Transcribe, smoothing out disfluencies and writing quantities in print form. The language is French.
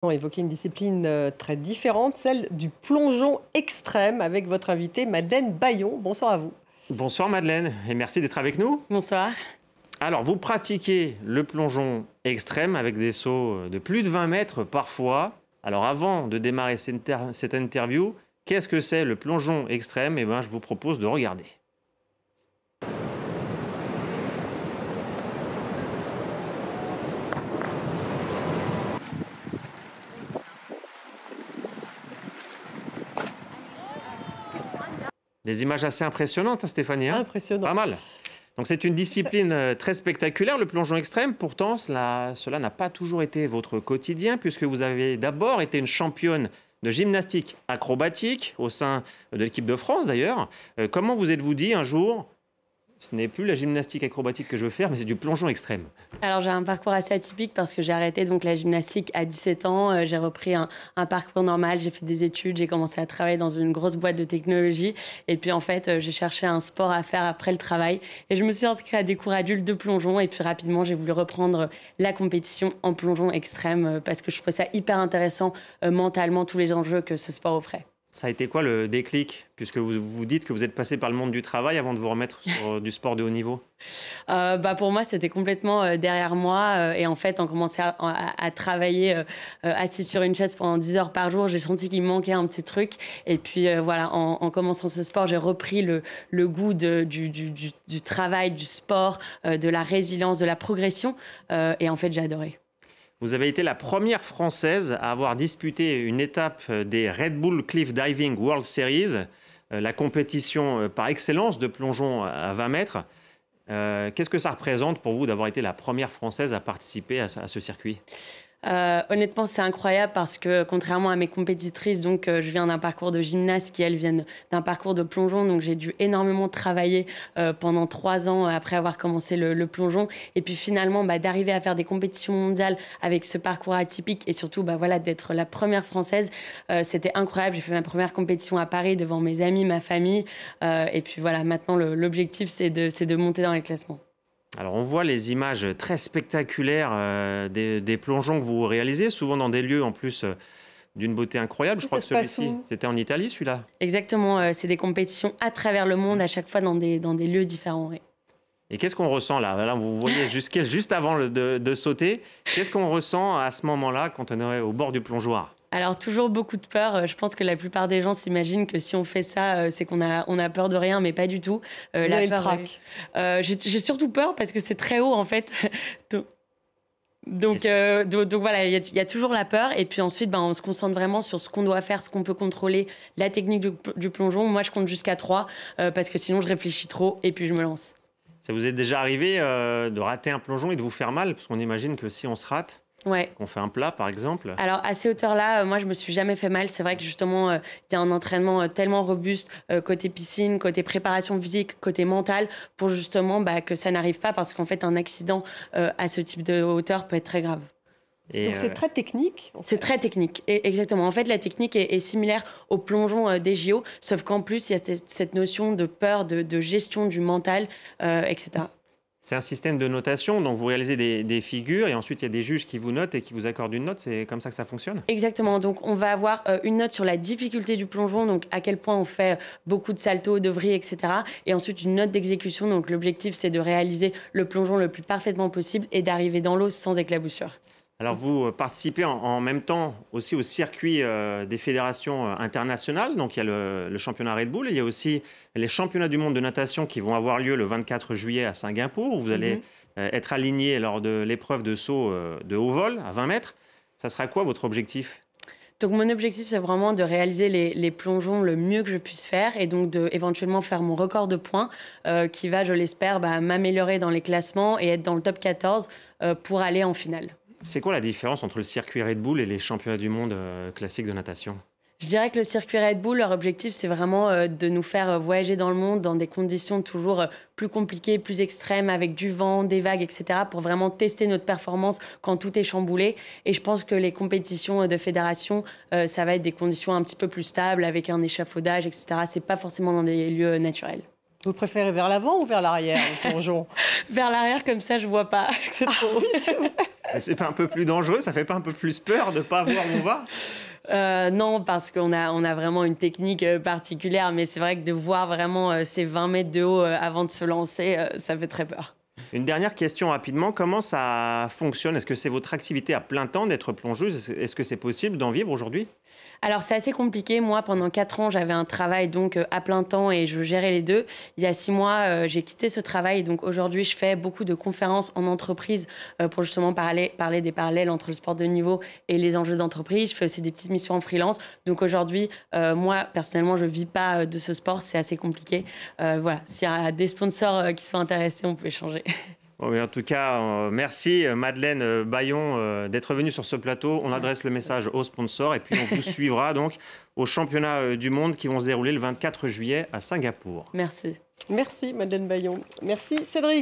On va évoquer une discipline très différente, celle du plongeon extrême, avec votre invitée Madeleine Bayon. Bonsoir à vous. Bonsoir Madeleine, et merci d'être avec nous. Bonsoir. Alors, vous pratiquez le plongeon extrême avec des sauts de plus de 20 mètres parfois. Alors, avant de démarrer cette interview, qu'est-ce que c'est le plongeon extrême? Eh bien, je vous propose de regarder. Des images assez impressionnantes, hein, Stéphanie, hein? Impressionnant. Pas mal. Donc c'est une discipline très spectaculaire, le plongeon extrême. Pourtant, cela n'a pas toujours été votre quotidien, puisque vous avez d'abord été une championne de gymnastique acrobatique au sein de l'équipe de France, d'ailleurs. Comment vous êtes-vous dit un jour, ce n'est plus la gymnastique acrobatique que je veux faire, mais c'est du plongeon extrême? Alors j'ai un parcours assez atypique parce que j'ai arrêté donc la gymnastique à 17 ans. J'ai repris un parcours normal, j'ai fait des études, j'ai commencé à travailler dans une grosse boîte de technologie. Et puis en fait, j'ai cherché un sport à faire après le travail. Et je me suis inscrite à des cours adultes de plongeon. Et puis rapidement, j'ai voulu reprendre la compétition en plongeon extrême parce que je trouvais ça hyper intéressant mentalement, tous les enjeux que ce sport offrait. Ça a été quoi le déclic, puisque vous dites que vous êtes passé par le monde du travail avant de vous remettre sur du sport de haut niveau? Pour moi, c'était complètement derrière moi. Et en fait, en commençant à travailler assis sur une chaise pendant 10 heures par jour, j'ai senti qu'il me manquait un petit truc. Et puis voilà, en commençant ce sport, j'ai repris le goût du travail, du sport, de la résilience, de la progression. Et en fait, j'ai adoré. Vous avez été la première Française à avoir disputé une étape des Red Bull Cliff Diving World Series, la compétition par excellence de plongeon à 20 mètres. Qu'est-ce que ça représente pour vous d'avoir été la première Française à participer à ce circuit? Honnêtement, c'est incroyable parce que contrairement à mes compétitrices, donc je viens d'un parcours de gymnaste qui elles viennent d'un parcours de plongeon, donc j'ai dû énormément travailler pendant 3 ans après avoir commencé le plongeon, et puis finalement d'arriver à faire des compétitions mondiales avec ce parcours atypique et surtout voilà, d'être la première Française, c'était incroyable. J'ai fait ma première compétition à Paris devant mes amis, ma famille, et puis voilà, maintenant l'objectif c'est de monter dans les classements. Alors on voit les images très spectaculaires des plongeons que vous réalisez, souvent dans des lieux en plus d'une beauté incroyable. Je crois que celui-ci, c'était en Italie, celui-là? Exactement, c'est des compétitions à travers le monde, à chaque fois dans des lieux différents. Oui. Et qu'est-ce qu'on ressent là? Là, vous voyez juste avant de sauter. Qu'est-ce qu'on ressent à ce moment-là quand on est au bord du plongeoir? Alors, toujours beaucoup de peur. Je pense que la plupart des gens s'imaginent que si on fait ça, c'est qu'on a peur de rien, mais pas du tout. Vous avez le trac. J'ai surtout peur parce que c'est très haut, en fait. Donc voilà, il y a toujours la peur. Et puis ensuite, on se concentre vraiment sur ce qu'on doit faire, ce qu'on peut contrôler, la technique du plongeon. Moi, je compte jusqu'à 3 parce que sinon, je réfléchis trop et puis je me lance. Ça vous est déjà arrivé de rater un plongeon et de vous faire mal? Parce qu'on imagine que si on se rate, ouais, qu'on fait un plat, par exemple. Alors, à ces hauteurs-là, moi, je me suis jamais fait mal. C'est vrai que, justement, il y a un entraînement tellement robuste, côté piscine, côté préparation physique, côté mental, pour justement que ça n'arrive pas, parce qu'en fait, un accident à ce type de hauteur peut être très grave. Donc, c'est très technique. C'est très technique, exactement. En fait, la technique est similaire au plongeon des JO, sauf qu'en plus, il y a cette notion de peur, de gestion du mental, etc. C'est un système de notation, donc vous réalisez des figures et ensuite il y a des juges qui vous notent et qui vous accordent une note. C'est comme ça que ça fonctionne? Exactement. Donc on va avoir une note sur la difficulté du plongeon, donc à quel point on fait beaucoup de saltos, de vrilles, etc. Et ensuite une note d'exécution. Donc l'objectif, c'est de réaliser le plongeon le plus parfaitement possible et d'arriver dans l'eau sans éclaboussure. Alors vous participez en même temps aussi au circuit des fédérations internationales. Donc il y a le championnat Red Bull, et il y a aussi les championnats du monde de natation qui vont avoir lieu le 24 juillet à Singapour, où vous allez être aligné lors de l'épreuve de saut de haut vol à 20 mètres. Ça sera quoi votre objectif? Donc mon objectif, c'est vraiment de réaliser les plongeons le mieux que je puisse faire, et donc éventuellement faire mon record de points qui va, je l'espère, m'améliorer dans les classements et être dans le top 14 pour aller en finale. C'est quoi la différence entre le circuit Red Bull et les championnats du monde classiques de natation? Je dirais que le circuit Red Bull, leur objectif, c'est vraiment de nous faire voyager dans le monde dans des conditions toujours plus compliquées, plus extrêmes, avec du vent, des vagues, etc., pour vraiment tester notre performance quand tout est chamboulé. Et je pense que les compétitions de fédération, ça va être des conditions un petit peu plus stables, avec un échafaudage, etc. C'est pas forcément dans des lieux naturels. Vous préférez vers l'avant ou vers l'arrière, le plongeon? Vers l'arrière, comme ça, je vois pas. Ah oui, c'est vrai. C'est pas un peu plus dangereux? Ça fait pas un peu plus peur de ne pas voir où on va? Non, parce qu'on a vraiment une technique particulière, mais c'est vrai que de voir vraiment ces 20 mètres de haut avant de se lancer, ça fait très peur. Une dernière question rapidement, comment ça fonctionne? Est-ce que c'est votre activité à plein temps d'être plongeuse? Est-ce que c'est possible d'en vivre aujourd'hui? Alors, c'est assez compliqué. Moi, pendant 4 ans, j'avais un travail donc à plein temps et je gérais les deux. Il y a 6 mois, j'ai quitté ce travail. Donc aujourd'hui, je fais beaucoup de conférences en entreprise pour justement parler des parallèles entre le sport de haut niveau et les enjeux d'entreprise. Je fais aussi des petites missions en freelance. Donc aujourd'hui, moi, personnellement, je ne vis pas de ce sport. C'est assez compliqué. Voilà, s'il y a des sponsors qui sont intéressés, on peut échanger. Oui, en tout cas, merci Madeleine Bayon d'être venue sur ce plateau. On adresse le message aux sponsors et puis on vous suivra donc aux championnats du monde qui vont se dérouler le 24 juillet à Singapour. Merci. Merci Madeleine Bayon. Merci Cédric.